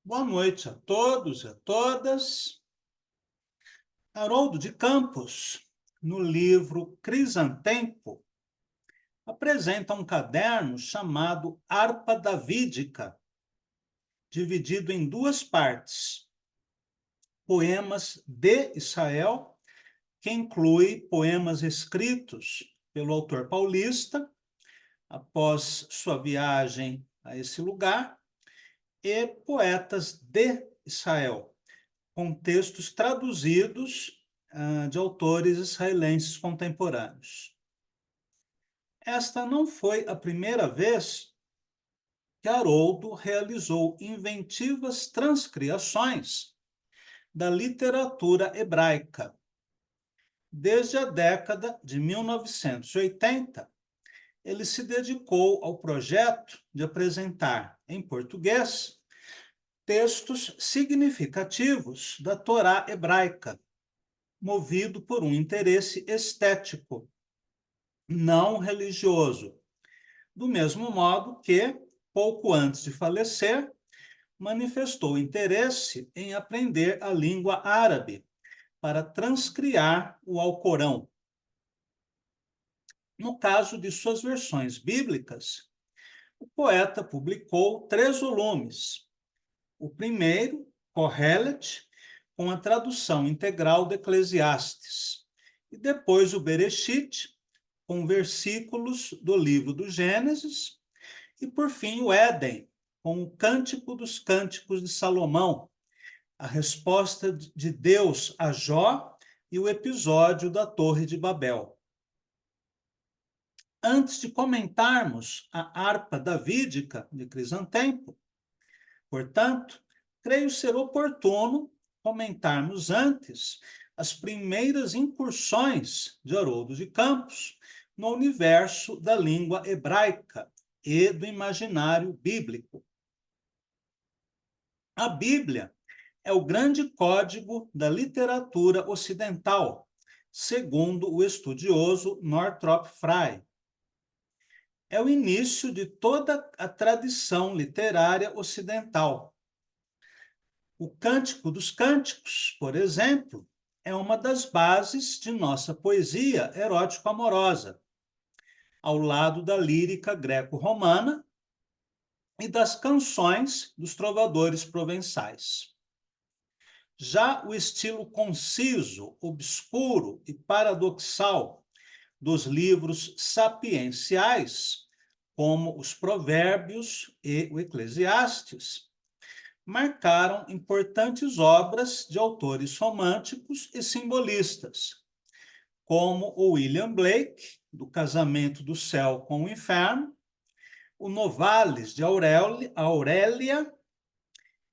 Boa noite a todos e a todas. Haroldo de Campos, no livro Crisantempo, apresenta um caderno chamado Harpa Davídica, dividido em duas partes: poemas de Israel, que inclui poemas escritos pelo autor paulista após sua viagem a esse lugar, e poetas de Israel, com textos traduzidos de autores israelenses contemporâneos. Esta não foi a primeira vez que Haroldo realizou inventivas transcriações da literatura hebraica. Desde a década de 1980, ele se dedicou ao projeto de apresentar em português textos significativos da Torá hebraica, movido por um interesse estético, não religioso, do mesmo modo que, pouco antes de falecer, manifestou interesse em aprender a língua árabe para transcriar o Alcorão. No caso de suas versões bíblicas, o poeta publicou 3 volumes. O primeiro, Kohelet, com a tradução integral de Eclesiastes, e depois o Bereshit, com versículos do livro do Gênesis, e por fim o Éden, com o Cântico dos Cânticos de Salomão, a resposta de Deus a Jó e o episódio da Torre de Babel. Antes de comentarmos a harpa davídica de Crisantempo, portanto, creio ser oportuno comentarmos antes as primeiras incursões de Haroldo de Campos no universo da língua hebraica e do imaginário bíblico. A Bíblia é o grande código da literatura ocidental, segundo o estudioso Northrop Frye. É o início de toda a tradição literária ocidental. O Cântico dos Cânticos, por exemplo, é uma das bases de nossa poesia erótico-amorosa, ao lado da lírica greco-romana e das canções dos trovadores provençais. Já o estilo conciso, obscuro e paradoxal dos livros sapienciais, como os Provérbios e o Eclesiastes, marcaram importantes obras de autores românticos e simbolistas, como o William Blake, do Casamento do Céu com o Inferno, o Novalis de Aurélia,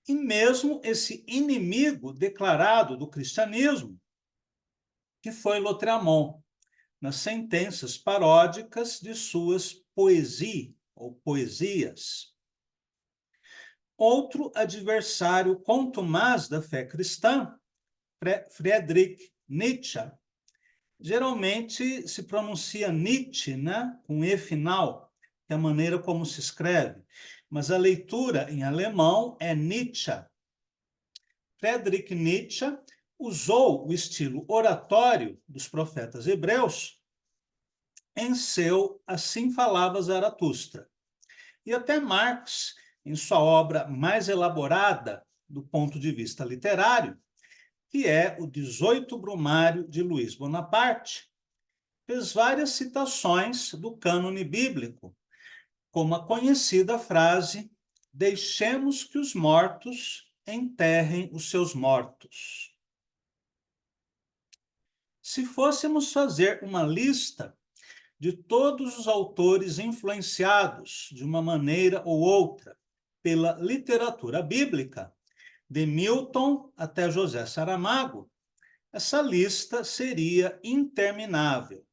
e mesmo esse inimigo declarado do cristianismo, que foi Lautréamont, nas sentenças paródicas de suas poesias. Outro adversário contumaz da fé cristã, Friedrich Nietzsche, geralmente se pronuncia Nietzsche, né, com E final, que é a maneira como se escreve, mas a leitura em alemão é Nietzsche. Friedrich Nietzsche usou o estilo oratório dos profetas hebreus em seu Assim Falava Zaratustra. E até Marx, em sua obra mais elaborada do ponto de vista literário, que é o 18 Brumário de Luís Bonaparte, fez várias citações do cânone bíblico, como a conhecida frase: deixemos que os mortos enterrem os seus mortos. Se fôssemos fazer uma lista de todos os autores influenciados, de uma maneira ou outra, pela literatura bíblica, de Milton até José Saramago, essa lista seria interminável.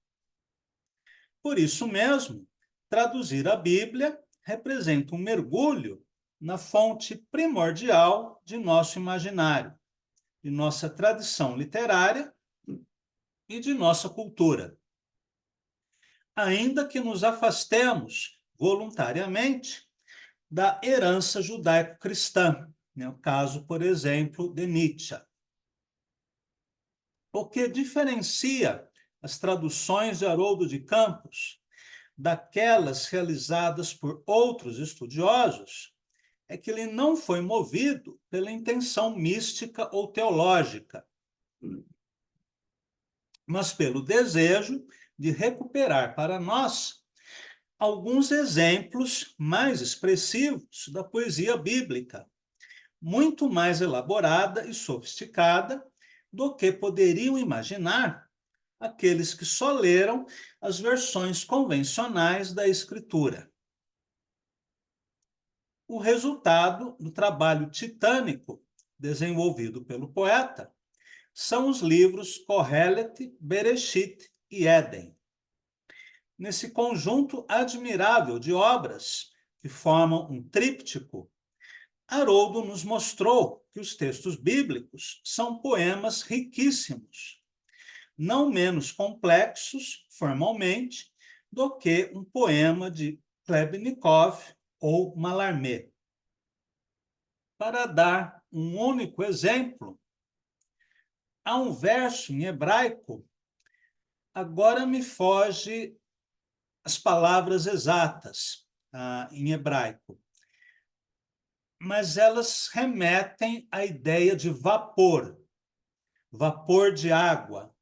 Por isso mesmo, traduzir a Bíblia representa um mergulho na fonte primordial de nosso imaginário, de nossa tradição literária e de nossa cultura. Ainda que nos afastemos voluntariamente da herança judaico-cristã, né? O caso, por exemplo, de Nietzsche. O que diferencia as traduções de Haroldo de Campos daquelas realizadas por outros estudiosos é que ele não foi movido pela intenção mística ou teológica, mas pelo desejo de recuperar para nós alguns exemplos mais expressivos da poesia bíblica, muito mais elaborada e sofisticada do que poderiam imaginar aqueles que só leram as versões convencionais da Escritura. O resultado do trabalho titânico desenvolvido pelo poeta são os livros Kohelet, Bereshit e Éden. Nesse conjunto admirável de obras que formam um tríptico, Haroldo nos mostrou que os textos bíblicos são poemas riquíssimos, não menos complexos formalmente do que um poema de Klebnikov ou Mallarmé. Para dar um único exemplo, há um verso em hebraico, agora me foge as palavras exatas em hebraico, mas elas remetem à ideia de vapor, vapor de água,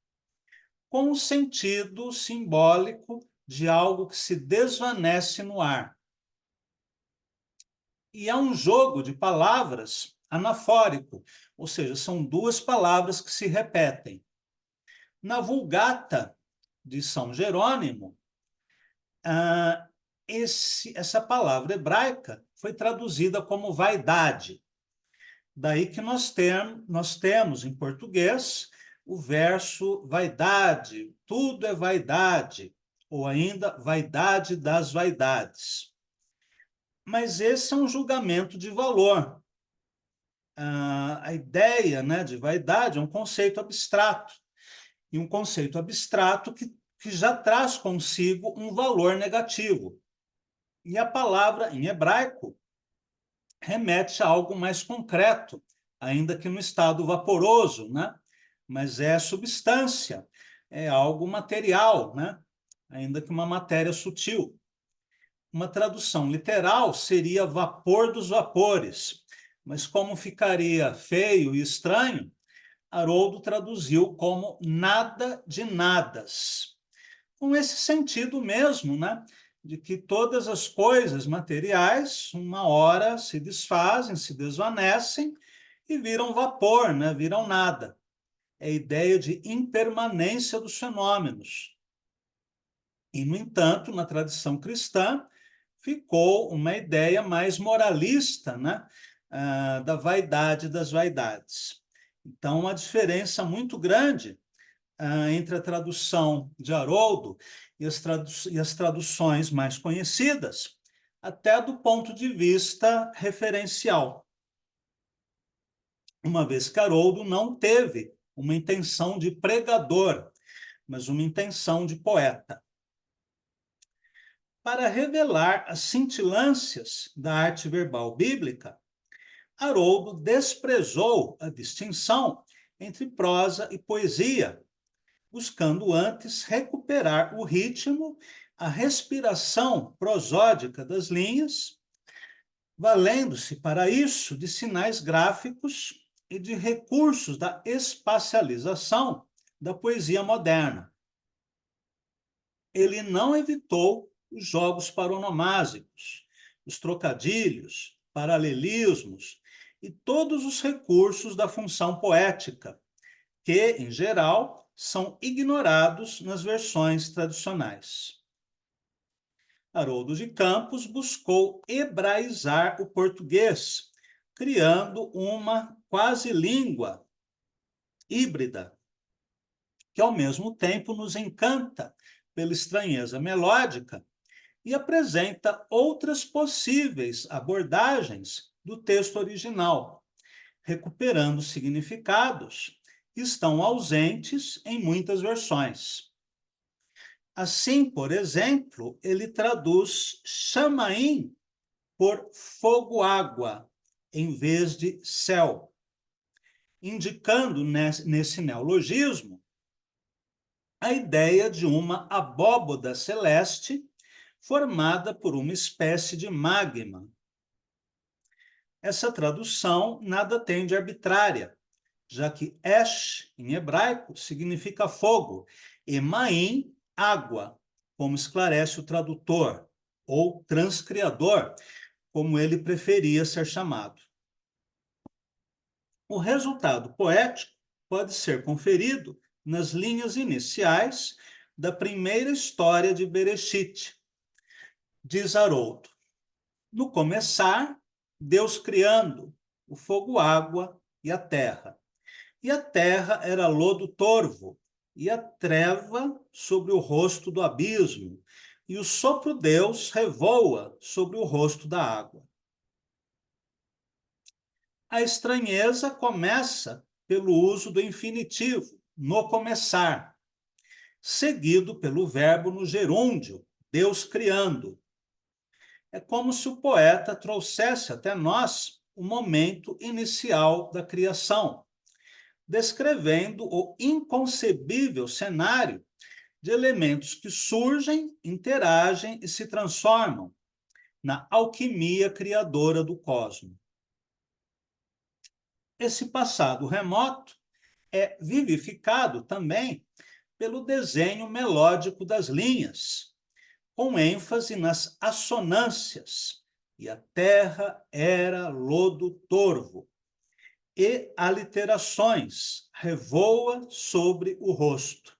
com o sentido simbólico de algo que se desvanece no ar. E é um jogo de palavras anafórico, ou seja, são duas palavras que se repetem. Na Vulgata de São Jerônimo, essa palavra hebraica foi traduzida como vaidade. Daí que nós temos em português o verso vaidade, tudo é vaidade, ou ainda vaidade das vaidades. Mas esse é um julgamento de valor. A ideia, né, de vaidade é um conceito abstrato, e um conceito abstrato que já traz consigo um valor negativo. E a palavra em hebraico remete a algo mais concreto, ainda que no estado vaporoso, né? Mas é substância, é algo material, né? Ainda que uma matéria sutil. Uma tradução literal seria vapor dos vapores, mas como ficaria feio e estranho, Haroldo traduziu como nada de nadas. Com esse sentido mesmo, né? De que todas as coisas materiais, uma hora se desfazem, se desvanecem e viram vapor, né? Viram nada. É a ideia de impermanência dos fenômenos. E, no entanto, na tradição cristã, ficou uma ideia mais moralista, né? Da vaidade das vaidades. Então, uma diferença muito grande entre a tradução de Haroldo e as traduções mais conhecidas, até do ponto de vista referencial. Uma vez que Haroldo não teve uma intenção de pregador, mas uma intenção de poeta. Para revelar as cintilâncias da arte verbal bíblica, Haroldo desprezou a distinção entre prosa e poesia, buscando antes recuperar o ritmo, a respiração prosódica das linhas, valendo-se para isso de sinais gráficos e de recursos da espacialização da poesia moderna. Ele não evitou os jogos paronomásicos, os trocadilhos, paralelismos e todos os recursos da função poética, que, em geral, são ignorados nas versões tradicionais. Haroldo de Campos buscou hebraizar o português, criando uma quase língua híbrida, que ao mesmo tempo nos encanta pela estranheza melódica e apresenta outras possíveis abordagens do texto original, recuperando significados que estão ausentes em muitas versões. Assim, por exemplo, ele traduz chamaim por fogo-água, em vez de céu, indicando nesse neologismo a ideia de uma abóboda celeste formada por uma espécie de magma. Essa tradução nada tem de arbitrária, já que Esh, em hebraico, significa fogo, e Maim, água, como esclarece o tradutor, ou transcriador, como ele preferia ser chamado. O resultado poético pode ser conferido nas linhas iniciais da primeira história de Bereshit. Diz Haroldo: no começar, Deus criando o fogo, água e a terra. E a terra era lodo torvo, e a treva sobre o rosto do abismo, e o sopro Deus revoa sobre o rosto da água. A estranheza começa pelo uso do infinitivo, no começar, seguido pelo verbo no gerúndio, Deus criando. É como se o poeta trouxesse até nós o momento inicial da criação, descrevendo o inconcebível cenário de elementos que surgem, interagem e se transformam na alquimia criadora do cosmos. Esse passado remoto é vivificado também pelo desenho melódico das linhas, com ênfase nas assonâncias. E a terra era lodo torvo, e aliterações, revoa sobre o rosto.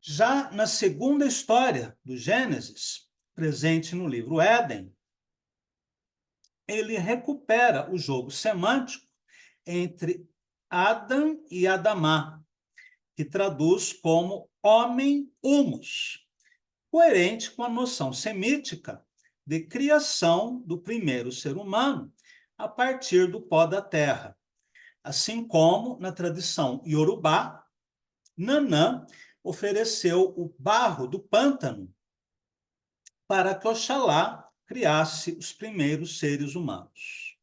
Já na segunda história do Gênesis, presente no livro Éden, ele recupera o jogo semântico entre Adam e Adamá, que traduz como homem humus, coerente com a noção semítica de criação do primeiro ser humano a partir do pó da terra, assim como na tradição iorubá, Nanã ofereceu o barro do pântano para que Oxalá criasse os primeiros seres humanos.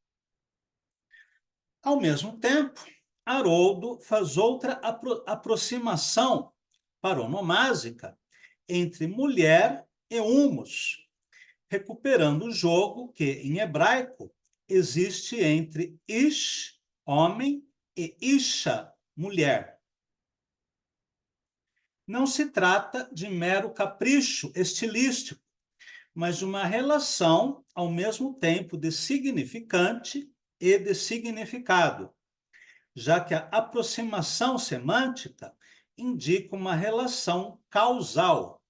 Ao mesmo tempo, Haroldo faz outra aproximação paronomásica entre mulher e humus, recuperando o jogo que, em hebraico, existe entre ish, homem, e isha, mulher. Não se trata de mero capricho estilístico, mas de uma relação, ao mesmo tempo, de significante e de significado, já que a aproximação semântica indica uma relação causal.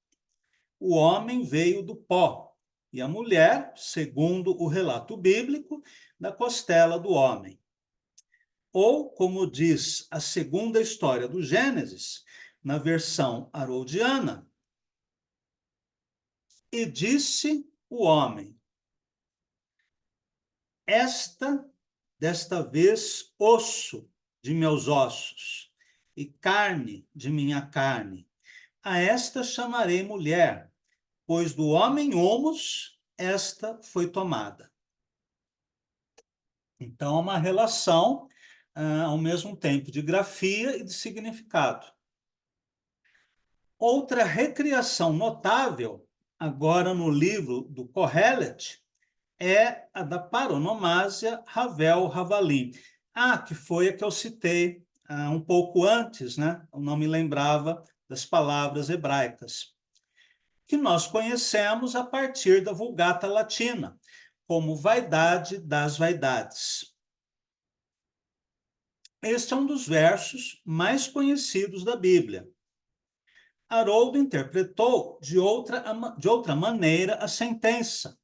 O homem veio do pó, e a mulher, segundo o relato bíblico, da costela do homem. Ou, como diz a segunda história do Gênesis, na versão haroldiana, e disse o homem: desta vez, osso de meus ossos e carne de minha carne. A esta chamarei mulher, pois do homem humus esta foi tomada. Então, é uma relação, ao mesmo tempo, de grafia e de significado. Outra recriação notável, agora no livro do Kohelet, é a da paronomásia Havel-Havalim. Que foi a que eu citei um pouco antes, né? Eu não me lembrava das palavras hebraicas, que nós conhecemos a partir da Vulgata Latina, como vaidade das vaidades. Este é um dos versos mais conhecidos da Bíblia. Haroldo interpretou de outra maneira a sentença,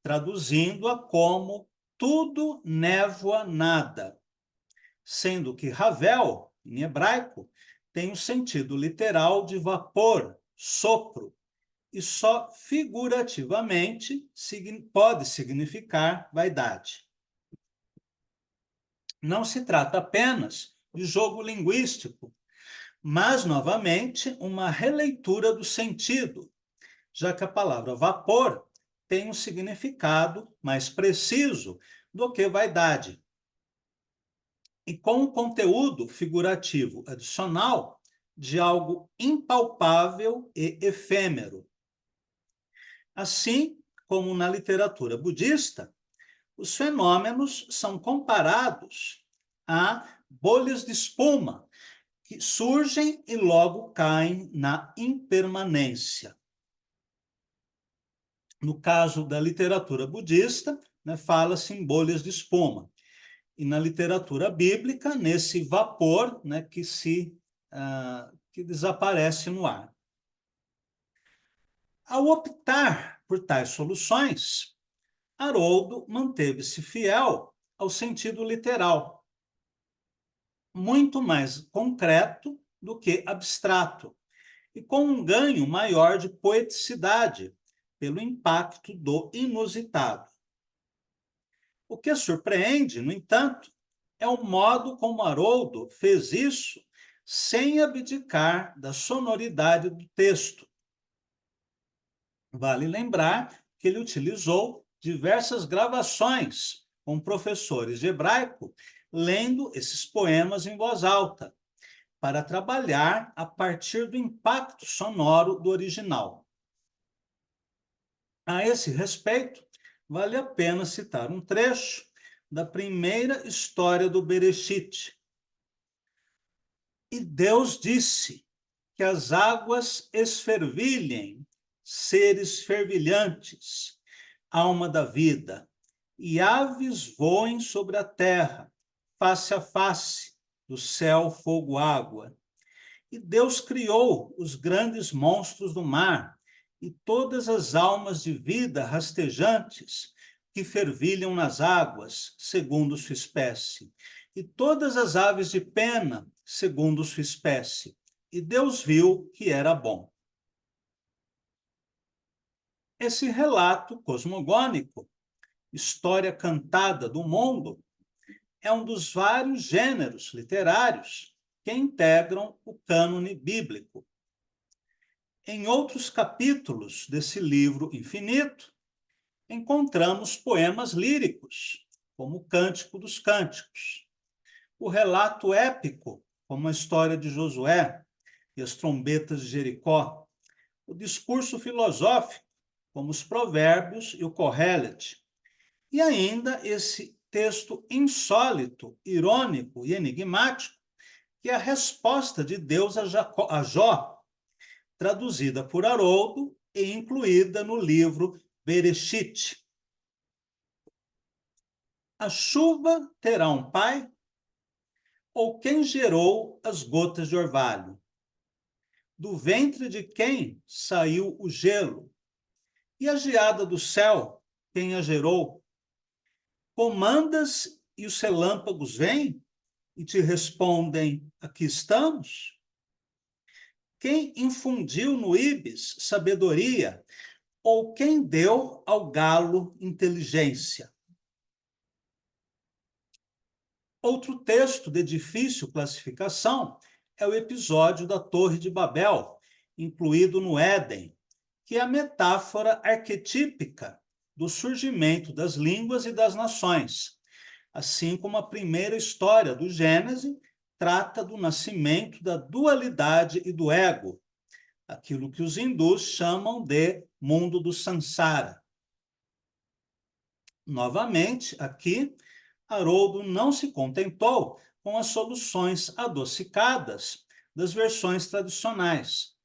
traduzindo-a como tudo, névoa, nada, sendo que Havel, em hebraico, tem o sentido literal de vapor, sopro, e só figurativamente pode significar vaidade. Não se trata apenas de jogo linguístico, mas, novamente, uma releitura do sentido, já que a palavra vapor tem um significado mais preciso do que vaidade. E com um conteúdo figurativo adicional de algo impalpável e efêmero. Assim como na literatura budista, os fenômenos são comparados a bolhas de espuma que surgem e logo caem na impermanência. No caso da literatura budista, né, fala-se em bolhas de espuma. E na literatura bíblica, nesse vapor, né, que desaparece no ar. Ao optar por tais soluções, Haroldo manteve-se fiel ao sentido literal, muito mais concreto do que abstrato, e com um ganho maior de poeticidade, pelo impacto do inusitado. O que surpreende, no entanto, é o modo como Haroldo fez isso sem abdicar da sonoridade do texto. Vale lembrar que ele utilizou diversas gravações com professores de hebraico lendo esses poemas em voz alta, para trabalhar a partir do impacto sonoro do original. A esse respeito, vale a pena citar um trecho da primeira história do Bereshit. E Deus disse que as águas esfervilhem, seres fervilhantes, alma da vida, e aves voem sobre a terra, face a face, do céu, fogo, água. E Deus criou os grandes monstros do mar e todas as almas de vida rastejantes que fervilham nas águas, segundo sua espécie, e todas as aves de pena, segundo sua espécie. E Deus viu que era bom. Esse relato cosmogônico, história cantada do mundo, é um dos vários gêneros literários que integram o cânone bíblico. Em outros capítulos desse livro infinito, encontramos poemas líricos, como o Cântico dos Cânticos, o relato épico, como a história de Josué e as trombetas de Jericó, o discurso filosófico, como os Provérbios e o Kohelet, e ainda esse texto insólito, irônico e enigmático, que é a resposta de Deus a Jó, traduzida por Haroldo e incluída no livro Bereshit. A chuva terá um pai? Ou quem gerou as gotas de orvalho? Do ventre de quem saiu o gelo? E a geada do céu, quem a gerou? Comandas e os relâmpagos vêm e te respondem: aqui estamos? Quem infundiu no íbis sabedoria? Ou quem deu ao galo inteligência? Outro texto de difícil classificação é o episódio da Torre de Babel, incluído no Éden, que é a metáfora arquetípica do surgimento das línguas e das nações, assim como a primeira história do Gênesis trata do nascimento da dualidade e do ego, aquilo que os hindus chamam de mundo do Sansara. Novamente, aqui, Haroldo não se contentou com as soluções adocicadas das versões tradicionais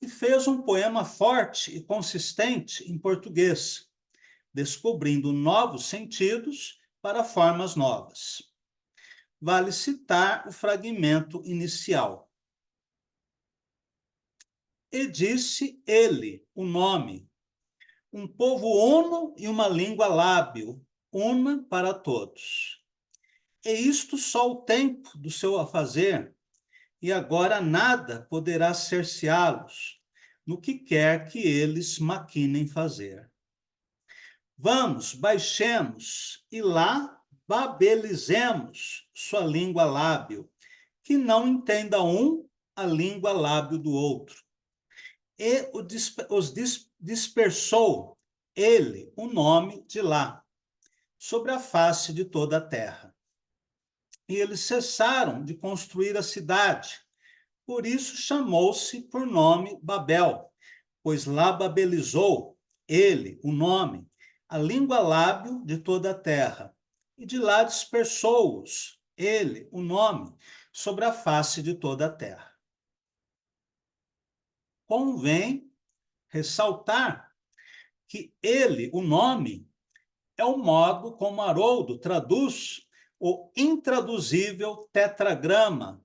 e fez um poema forte e consistente em português, descobrindo novos sentidos para formas novas. Vale citar o fragmento inicial. E disse ele, o nome, um povo uno e uma língua lábil, una para todos. E isto só o tempo do seu afazer, e agora nada poderá cerceá-los, no que quer que eles maquinem fazer. Vamos, baixemos, e lá babelizemos sua língua lábil, que não entenda um a língua lábil do outro. E os dispersou ele, o nome de lá, sobre a face de toda a terra. E eles cessaram de construir a cidade, por isso chamou-se por nome Babel, pois lá babelizou ele, o nome, a língua lábil de toda a terra, e de lá dispersou-os, ele, o nome, sobre a face de toda a terra. Convém ressaltar que ele, o nome, é o modo como Haroldo traduz o intraduzível tetragrama,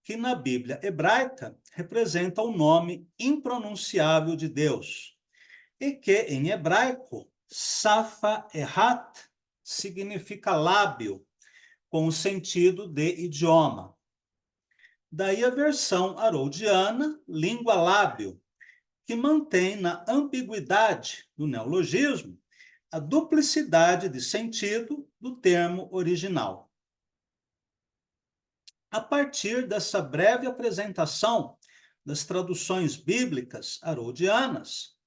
que na Bíblia hebraica representa o nome impronunciável de Deus, e que em hebraico, Safa Ehat, significa lábio, com o sentido de idioma. Daí a versão haroldiana, língua lábio, que mantém na ambiguidade do neologismo a duplicidade de sentido do termo original. A partir dessa breve apresentação das traduções bíblicas haroldianas,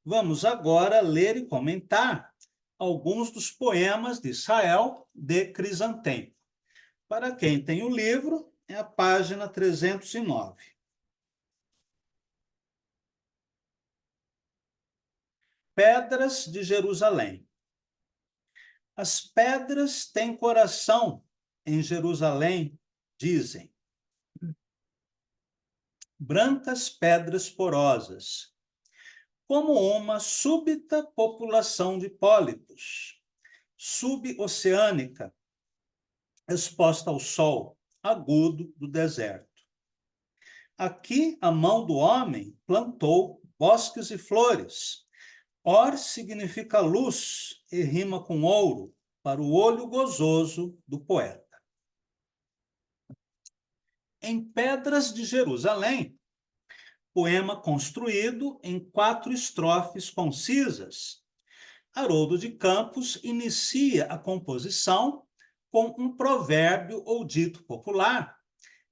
vamos agora ler e comentar alguns dos poemas de Israel de Crisantem. Para quem tem o livro, é a página 309. Pedras de Jerusalém. As pedras têm coração em Jerusalém, dizem. Brancas pedras porosas, como uma súbita população de pólipos, suboceânica, exposta ao sol agudo do deserto. Aqui a mão do homem plantou bosques e flores. Or significa luz e rima com ouro para o olho gozoso do poeta. Em Pedras de Jerusalém, poema construído em 4 estrofes concisas, Haroldo de Campos inicia a composição com um provérbio ou dito popular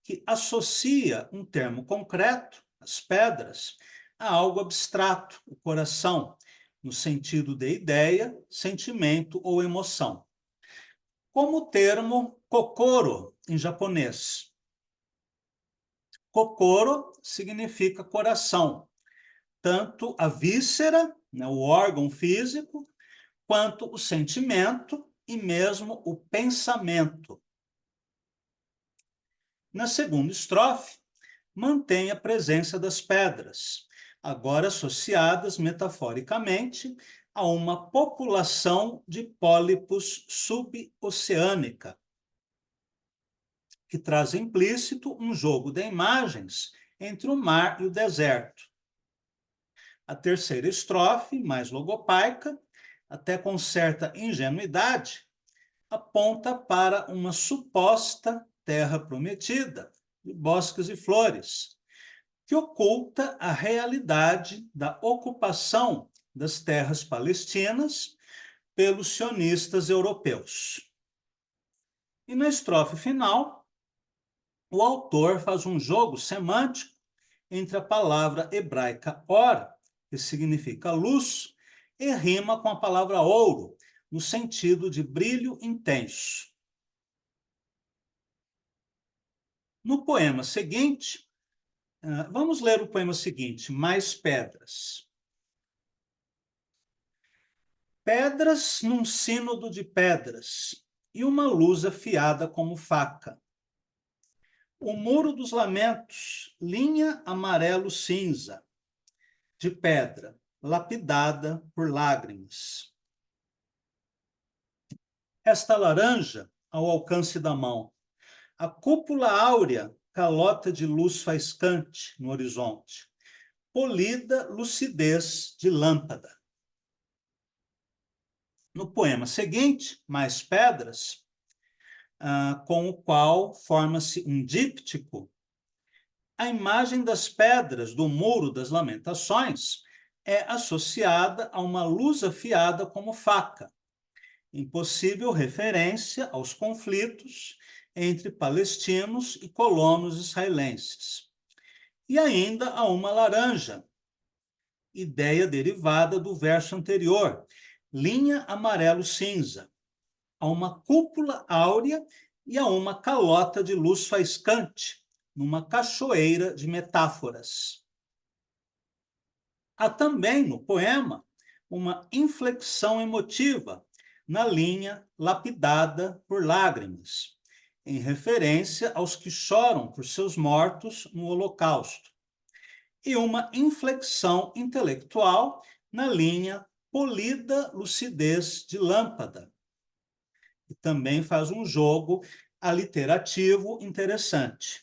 que associa um termo concreto, as pedras, a algo abstrato, o coração, no sentido de ideia, sentimento ou emoção. Como o termo kokoro, em japonês. Kokoro significa coração, tanto a víscera, né, o órgão físico, quanto o sentimento e mesmo o pensamento. Na segunda estrofe, mantém a presença das pedras, agora associadas metaforicamente a uma população de pólipos suboceânica, que traz implícito um jogo de imagens entre o mar e o deserto. A terceira estrofe, mais logopaica, até com certa ingenuidade, aponta para uma suposta terra prometida, de bosques e flores, que oculta a realidade da ocupação das terras palestinas pelos sionistas europeus. E na estrofe final, o autor faz um jogo semântico entre a palavra hebraica or, que significa luz, e rima com a palavra ouro, no sentido de brilho intenso. No poema seguinte, vamos ler o poema seguinte, Mais Pedras. Pedras num sínodo de pedras, e uma luz afiada como faca. O muro dos lamentos, linha amarelo-cinza, de pedra, lapidada por lágrimas. Esta laranja, ao alcance da mão, a cúpula áurea, calota de luz faiscante no horizonte, polida lucidez de lâmpada. No poema seguinte, Mais Pedras, com o qual forma-se um díptico, a imagem das pedras do Muro das Lamentações é associada a uma luz afiada como faca, em possível referência aos conflitos entre palestinos e colonos israelenses. E ainda a uma laranja, ideia derivada do verso anterior, linha amarelo-cinza, a uma cúpula áurea e a uma calota de luz faiscante, numa cachoeira de metáforas. Há também no poema uma inflexão emotiva na linha lapidada por lágrimas, em referência aos que choram por seus mortos no Holocausto, e uma inflexão intelectual na linha polida lucidez de lâmpada, que também faz um jogo aliterativo interessante.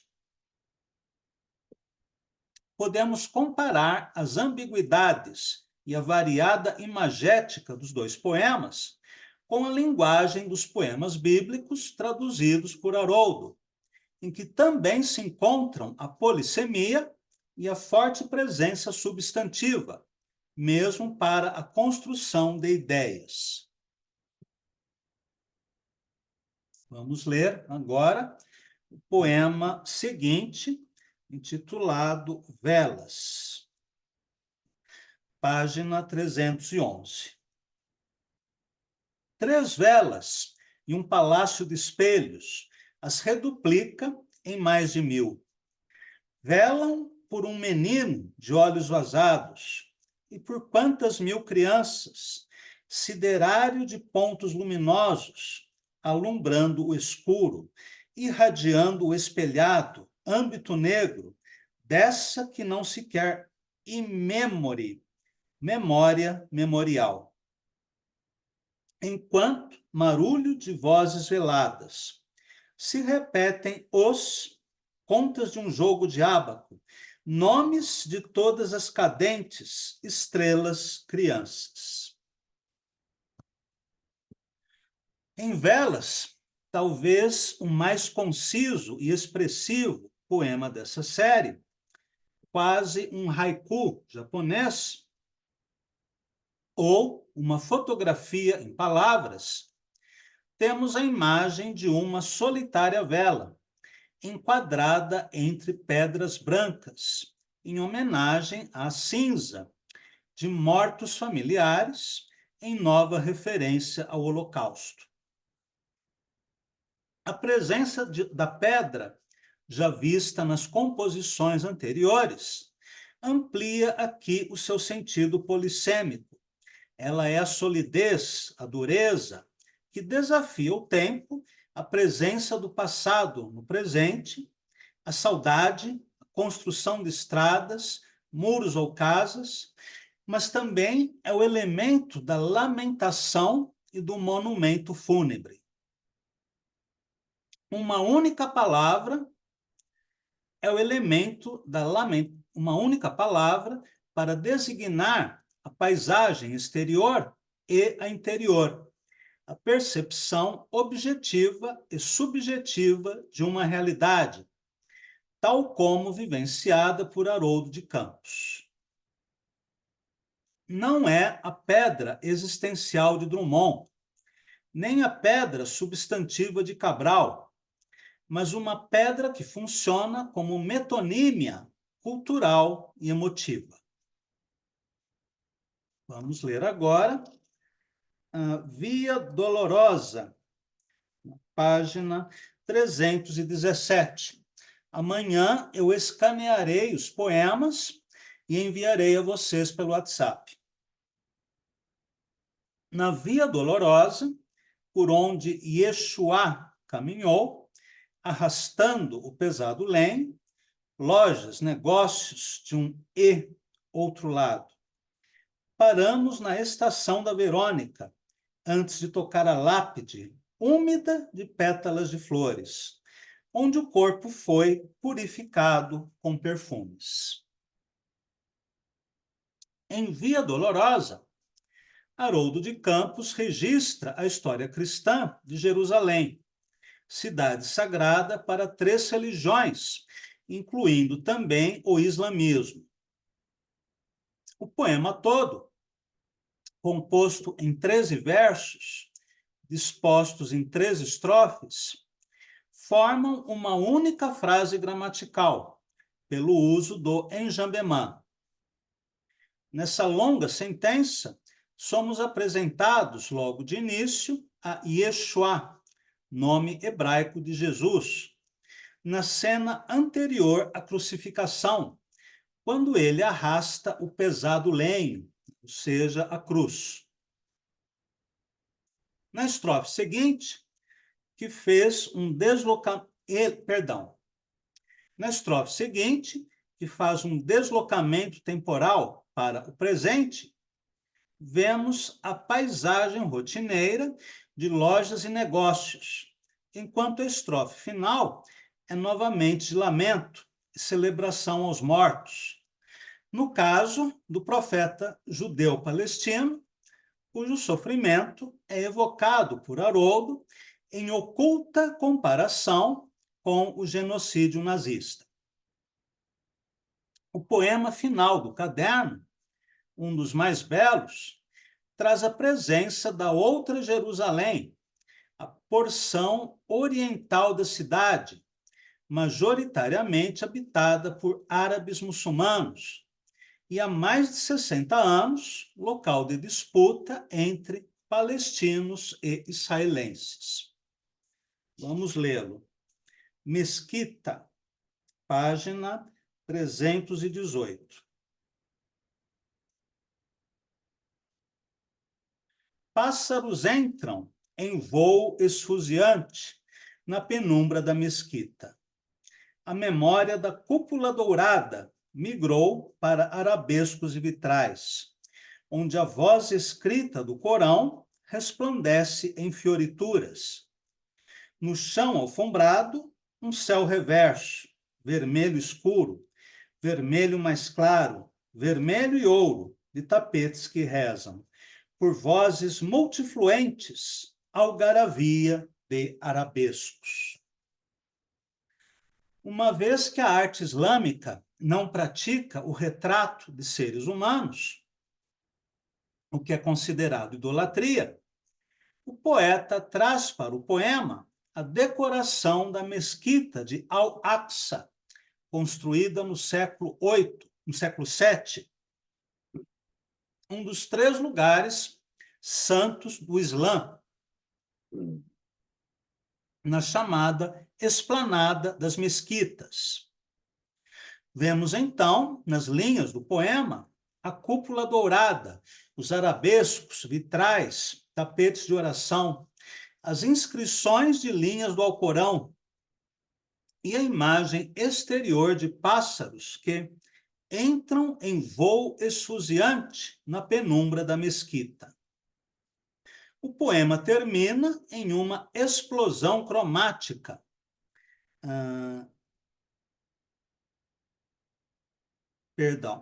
Podemos comparar as ambiguidades e a variada imagética dos dois poemas com a linguagem dos poemas bíblicos traduzidos por Haroldo, em que também se encontram a polissemia e a forte presença substantiva, mesmo para a construção de ideias. Vamos ler agora o poema seguinte, intitulado Velas, página 311. 3 velas e um palácio de espelhos as reduplica em mais de 1000. Velam por um menino de olhos vazados e por quantas 1000 crianças, siderário de pontos luminosos, alumbrando o escuro, irradiando o espelhado, âmbito negro, dessa que não se quer imemore, memória memorial. Enquanto marulho de vozes veladas, se repetem os contas de um jogo de ábaco, nomes de todas as cadentes estrelas crianças. Em Velas, talvez o mais conciso e expressivo poema dessa série, quase um haiku japonês, ou uma fotografia em palavras, temos a imagem de uma solitária vela, enquadrada entre pedras brancas, em homenagem à cinza de mortos familiares, em nova referência ao Holocausto. A presença da pedra, já vista nas composições anteriores, amplia aqui o seu sentido polissêmico. Ela é a solidez, a dureza, que desafia o tempo, a presença do passado no presente, a saudade, a construção de estradas, muros ou casas, mas também é o elemento da lamentação e do monumento fúnebre. Uma única palavra é o elemento da lamentação, uma única palavra para designar a paisagem exterior e a interior, a percepção objetiva e subjetiva de uma realidade, tal como vivenciada por Haroldo de Campos. Não é a pedra existencial de Drummond, nem a pedra substantiva de Cabral, mas uma pedra que funciona como metonímia cultural e emotiva. Vamos ler agora a Via Dolorosa, página 317. Amanhã eu escanearei os poemas e enviarei a vocês pelo WhatsApp. Na Via Dolorosa, por onde Yeshua caminhou, arrastando o pesado lenho, lojas, negócios de um e outro lado. Paramos na estação da Verônica, antes de tocar a lápide, úmida de pétalas de flores, onde o corpo foi purificado com perfumes. Em Via Dolorosa, Haroldo de Campos registra a história cristã de Jerusalém, cidade sagrada para 3 religiões, incluindo também o islamismo. O poema todo, composto em 13 versos, dispostos em 3 estrofes, formam uma única frase gramatical, pelo uso do enjambemã. Nessa longa sentença, somos apresentados logo de início a Yeshua, nome hebraico de Jesus, na cena anterior à crucificação, quando ele arrasta o pesado lenho, ou seja, a cruz. Na estrofe seguinte, que fez um deslocamento, na estrofe seguinte, que faz um deslocamento temporal para o presente, vemos a paisagem rotineira de lojas e negócios, enquanto a estrofe final é novamente de lamento e celebração aos mortos. No caso do profeta judeu-palestino, cujo sofrimento é evocado por Haroldo em oculta comparação com o genocídio nazista. O poema final do caderno, um dos mais belos, traz a presença da outra Jerusalém, a porção oriental da cidade, majoritariamente habitada por árabes muçulmanos, e há mais de 60 anos, local de disputa entre palestinos e israelenses. Vamos lê-lo. Mesquita, página 318. Pássaros entram em voo esfuziante na penumbra da mesquita. A memória da cúpula dourada migrou para arabescos e vitrais, onde a voz escrita do Corão resplandece em fiorituras. No chão alfombrado, um céu reverso, vermelho escuro, vermelho mais claro, vermelho e ouro, de tapetes que rezam, por vozes multifluentes, algaravia de arabescos. Uma vez que a arte islâmica não pratica o retrato de seres humanos, o que é considerado idolatria, o poeta traz para o poema a decoração da mesquita de Al-Aqsa, construída no século VII, um dos 3 lugares santos do Islã, na chamada Esplanada das Mesquitas. Vemos, então, nas linhas do poema, a cúpula dourada, os arabescos, vitrais, tapetes de oração, as inscrições de linhas do Alcorão e a imagem exterior de pássaros que entram em voo esfuziante na penumbra da mesquita. O poema termina em uma explosão cromática.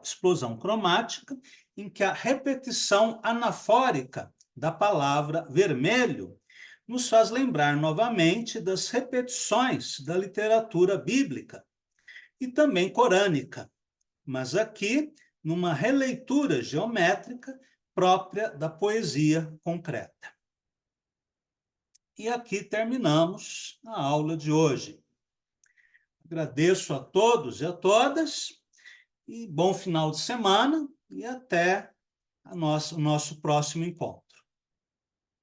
Explosão cromática, em que a repetição anafórica da palavra vermelho nos faz lembrar novamente das repetições da literatura bíblica e também corânica, mas aqui numa releitura geométrica própria da poesia concreta. E aqui terminamos a aula de hoje. Agradeço a todos e a todas, e bom final de semana, e até o nosso próximo encontro.